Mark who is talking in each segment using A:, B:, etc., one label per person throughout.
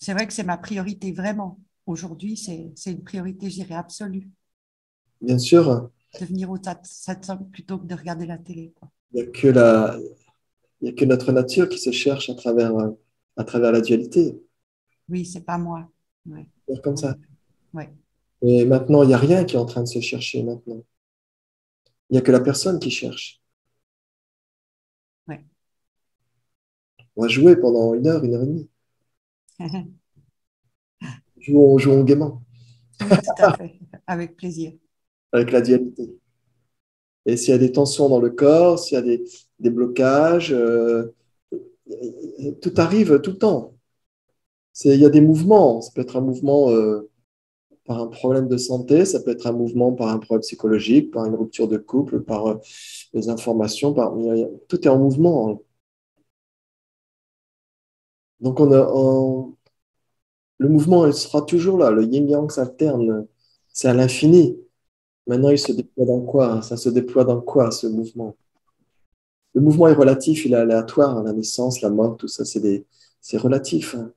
A: C'est vrai que c'est ma priorité, vraiment. Aujourd'hui, c'est une priorité, je dirais, absolue,
B: Bien sûr,
A: de venir au satsang plutôt que de regarder la télé, quoi.
B: il n'y a que il y a que notre nature qui se cherche à travers la dualité.
A: Oui, c'est pas moi. Ouais.
B: C'est comme
A: En
B: ça.
A: effet. Ouais.
B: Et maintenant, il n'y a rien qui est en train de se chercher maintenant. Il n'y a que la personne qui cherche.
A: Ouais.
B: On va jouer pendant une heure et demie. Jouons gaiement,
A: Oui, tout à fait. Avec plaisir.
B: avec la dualité. Et s'il y a des tensions dans le corps, s'il y a des blocages, tout arrive tout le temps. Il y a des mouvements. Ça peut être un mouvement par un problème de santé, ça peut être un mouvement par un problème psychologique, par une rupture de couple, par des informations. Tout est en mouvement. Donc, le mouvement, il sera toujours là. Le yin-yang s'alterne. C'est à l'infini. Maintenant, il se déploie dans quoi? Ça se déploie dans quoi, ce mouvement? Le mouvement est relatif, il est aléatoire. La naissance, la mort, tout ça, c'est relatif, hein.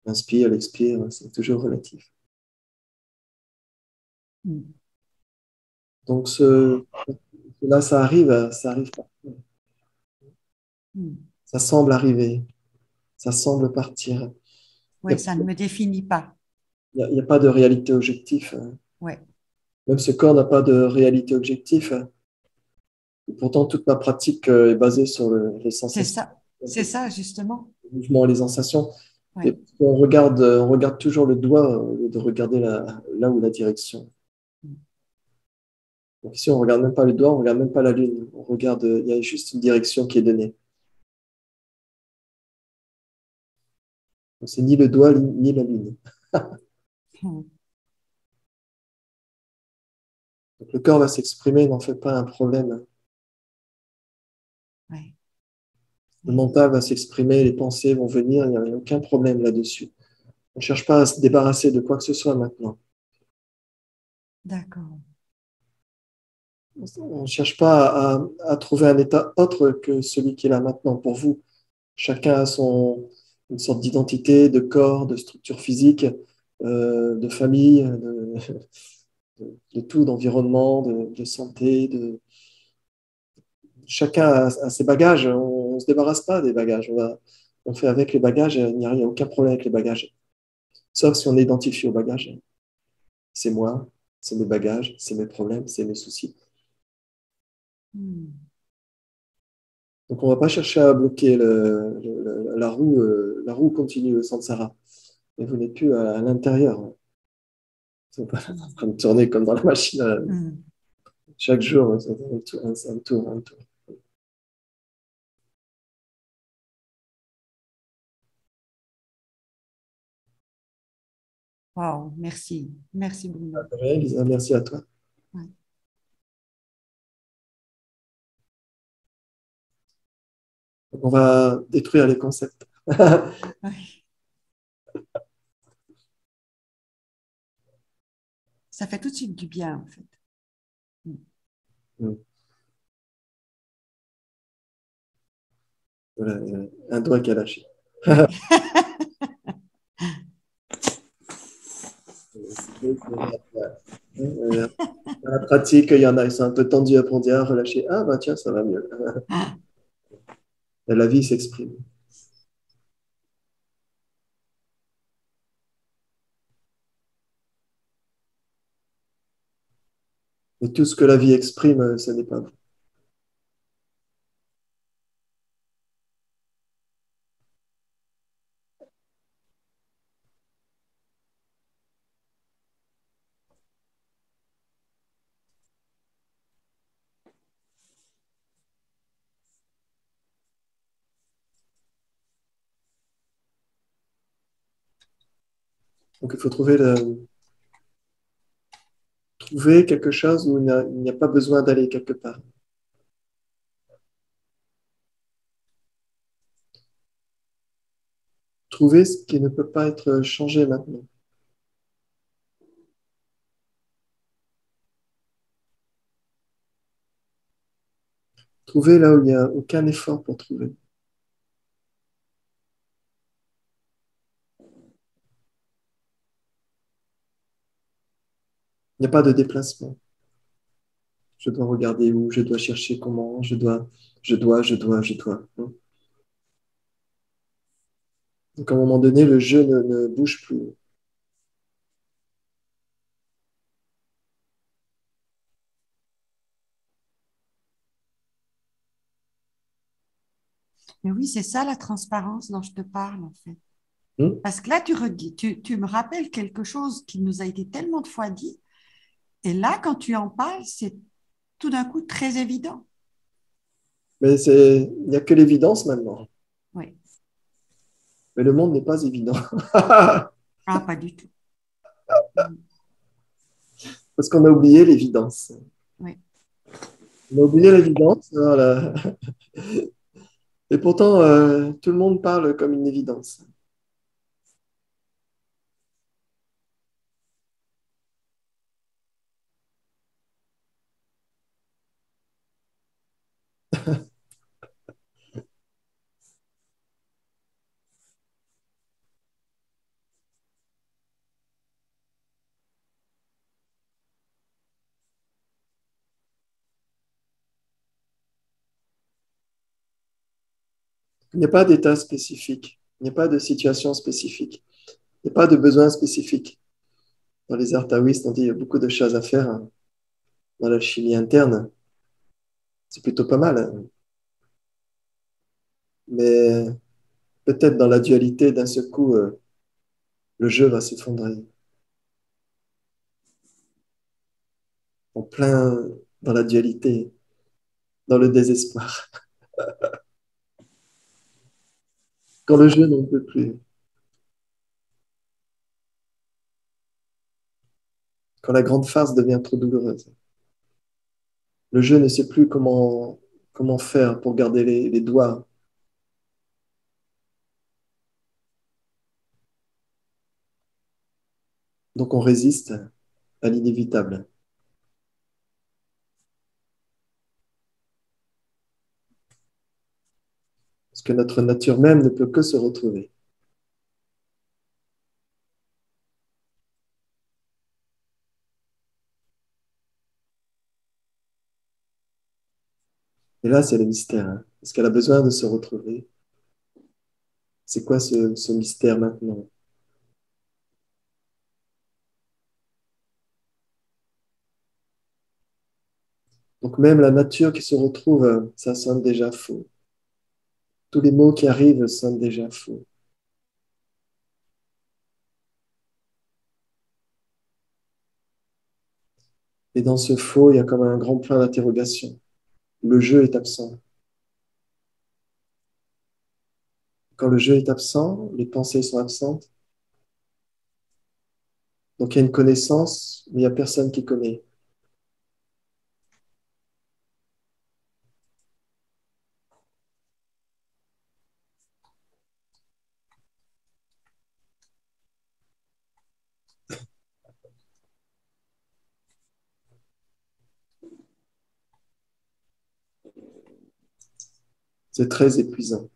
B: L'inspire, l'expire, c'est toujours relatif.
A: Mm.
B: Donc, là, ça arrive pas.
A: Mm.
B: Ça semble arriver, ça semble partir. Il
A: Oui, ça ne me définit pas.
B: n'y a pas de réalité objective, hein.
A: Ouais.
B: Même ce corps n'a pas de réalité objective, hein. Et pourtant, toute ma pratique est basée sur les sensations,
A: C'est ça, justement.
B: les mouvements et les sensations.
A: Ouais.
B: Et on regarde toujours le doigt au lieu de regarder là où la direction.
A: Mm.
B: Donc ici, on regarde même pas le doigt, on regarde même pas la lune. On regarde, il y a juste une direction qui est donnée. Donc, c'est ni le doigt ni la lune.
A: Mm.
B: Donc, le corps va s'exprimer, n'en fait pas un problème.
A: Ouais.
B: Le
A: Ouais.
B: mental va s'exprimer, les pensées vont venir, il n'y a aucun problème là-dessus. On ne cherche pas à se débarrasser de quoi que ce soit maintenant.
A: D'accord.
B: On ne cherche pas à trouver un état autre que celui qui est là maintenant pour vous. Chacun a une sorte d'identité, de corps, de structure physique, de famille, de tout, d'environnement, de santé. Chacun a ses bagages. On ne se débarrasse pas des bagages. On fait avec les bagages. Il n'y a aucun problème avec les bagages. Sauf si on est identifié aux bagages. C'est moi, c'est mes bagages, c'est mes problèmes, c'est mes soucis.
A: Mm.
B: Donc, on ne va pas chercher à bloquer la roue continue au samsara. Mais vous n'êtes plus à l'intérieur. Vous n'êtes pas en
A: Mm.
B: train de tourner comme dans la machine.
A: Mm.
B: Chaque jour, c'est un tour, un tour.
A: Wow, merci. Merci, Bruno.
B: Rien, Lisa, merci à toi.
A: Ouais.
B: Donc, on va détruire les concepts.
A: Ouais. Ça fait tout de suite du bien, en fait. Mm.
B: Voilà, un doigt qui a lâché.
A: Oui.
B: Dans la pratique, il y en a, ils sont un peu tendus après, on dit, ah, relâcher. Ah, bah tiens, ça va mieux. Et la vie s'exprime. Et tout ce que la vie exprime, ce n'est pas vous. Donc, il faut trouver quelque chose où il n'y a pas besoin d'aller quelque part. Trouver ce qui ne peut pas être changé maintenant. Trouver là où il n'y a aucun effort pour trouver. Il n'y a pas de déplacement. Je dois regarder où, je dois chercher comment, je dois. Donc à un moment donné, le jeu ne bouge plus.
A: Mais oui, c'est ça la transparence dont je te parle, en fait.
B: Hmm.
A: Parce que là, tu me rappelles quelque chose qui nous a été tellement de fois dit. Et là, quand tu en parles, c'est tout d'un coup très évident.
B: Mais il n'y a que l'évidence maintenant.
A: Oui.
B: Mais le monde n'est pas évident.
A: Ah, pas du tout.
B: Parce qu'on a oublié l'évidence.
A: Oui.
B: On a oublié l'évidence. Voilà. Et pourtant, tout le monde parle comme une évidence. Il n'y a pas d'état spécifique. Il n'y a pas de situation spécifique. Il n'y a pas de besoin spécifique. Dans les arts taoïstes, on dit qu'il y a beaucoup de choses à faire, hein. Dans la chimie interne. C'est plutôt pas mal, hein. Mais peut-être dans la dualité, d'un seul coup, le jeu va s'effondrer. En plein dans la dualité, dans le désespoir. Quand le jeu n'en peut plus. Quand la grande farce devient trop douloureuse. Le jeu ne sait plus comment faire pour garder les doigts. Donc on résiste à l'inévitable. Parce que notre nature même ne peut que se retrouver. Et là, c'est le mystère, hein. Parce qu'elle a besoin de se retrouver. C'est quoi ce mystère maintenant? Donc même la nature qui se retrouve, ça sonne déjà faux. Tous les mots qui arrivent sonnent déjà faux. Et dans ce faux, il y a comme un grand point d'interrogation. Le jeu est absent. Quand le jeu est absent, les pensées sont absentes. Donc il y a une connaissance, mais il n'y a personne qui connaît. C'est très épuisant.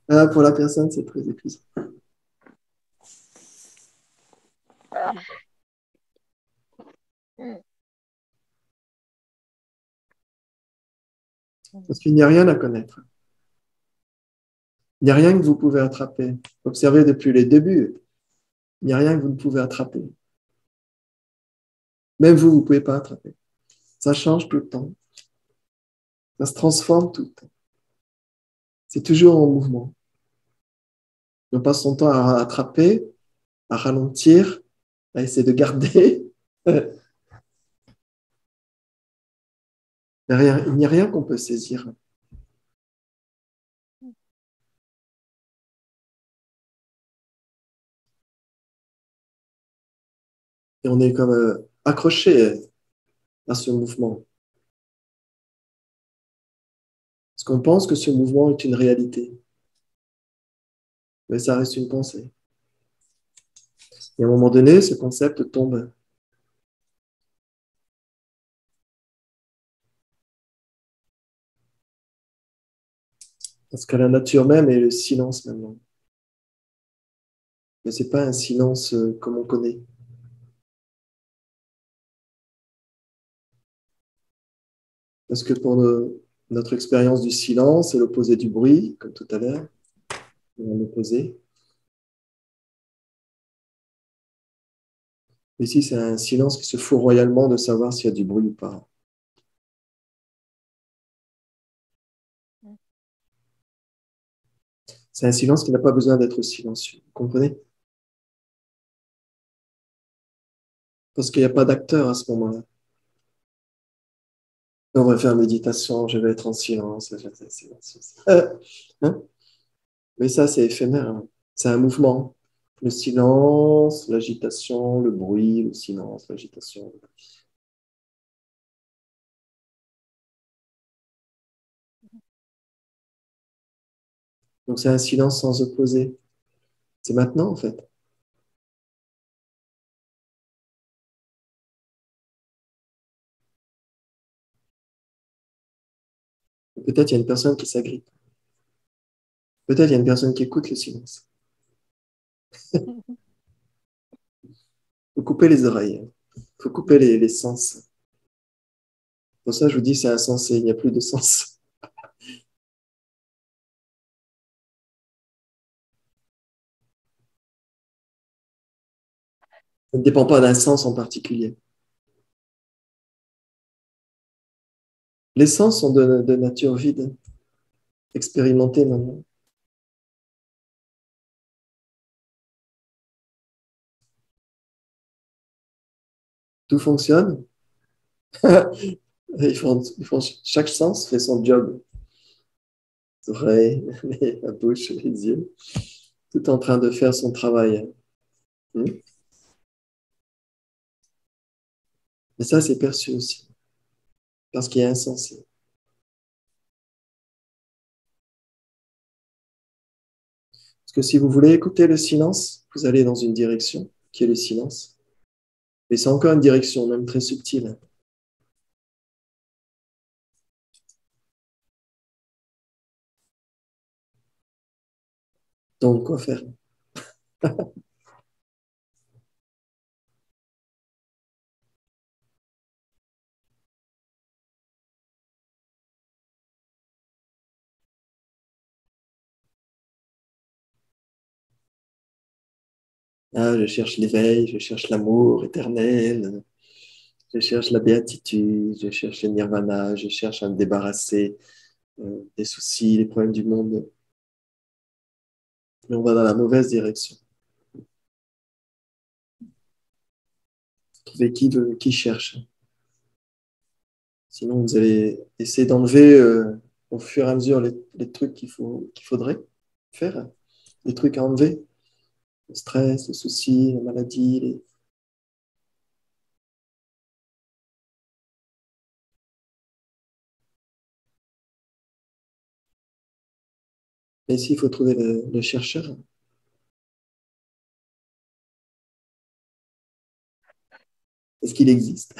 B: Ah, pour la personne, c'est très épuisant. Parce qu'il n'y a rien à connaître. Il n'y a rien que vous pouvez attraper. Observez depuis les débuts. Il n'y a rien que vous ne pouvez attraper. Même vous, vous ne pouvez pas attraper. Ça change tout le temps. Ça se transforme tout le temps. C'est toujours en mouvement. On passe son temps à attraper, à ralentir, à essayer de garder. Il n'y a rien qu'on peut saisir. Et on est comme accroché à ce mouvement. Parce qu'on pense que ce mouvement est une réalité. Mais ça reste une pensée. Et à un moment donné, ce concept tombe. Parce que la nature même est le silence maintenant. mais ce n'est pas un silence comme on connaît. Parce que pour notre expérience du silence, c'est l'opposé du bruit, comme tout à l'heure, l'opposé. Ici, c'est un silence qui se fout royalement de savoir s'il y a du bruit ou pas. C'est un silence qui n'a pas besoin d'être silencieux. Vous comprenez? Parce qu'il n'y a pas d'acteur à ce moment-là. On va faire méditation, je vais être en silence. Je vais être en silence. Hein? Mais ça, c'est éphémère. Hein. C'est un mouvement. Le silence, l'agitation, le bruit, le silence, l'agitation. Donc, c'est un silence sans opposé. C'est maintenant, en fait. Peut-être il y a une personne qui s'agrippe. Peut-être il y a une personne qui écoute le silence. Il faut couper les oreilles. Il faut couper les sens. Pour ça, je vous dis, c'est insensé. Il n'y a plus de sens. Ça ne dépend pas d'un sens en particulier. Les sens sont de nature vide, expérimentés maintenant. Tout fonctionne. Chaque sens fait son job. Les oreilles, la bouche, les yeux, tout en train de faire son travail. Hmm. Mais ça, c'est perçu aussi, parce qu'il y a un sens. Parce que si vous voulez écouter le silence, vous allez dans une direction qui est le silence. Mais c'est encore une direction, même très subtile. Donc, quoi faire? Ah, je cherche l'éveil, je cherche l'amour éternel, je cherche la béatitude, je cherche le nirvana, je cherche à me débarrasser des soucis, des problèmes du monde. Mais on va dans la mauvaise direction. Trouver qui cherche. Sinon, vous allez essayer d'enlever au fur et à mesure les trucs qu'il faudrait faire, les trucs à enlever, le stress, les soucis, la maladie. Et ici, il faut trouver le chercheur. Est-ce qu'il existe?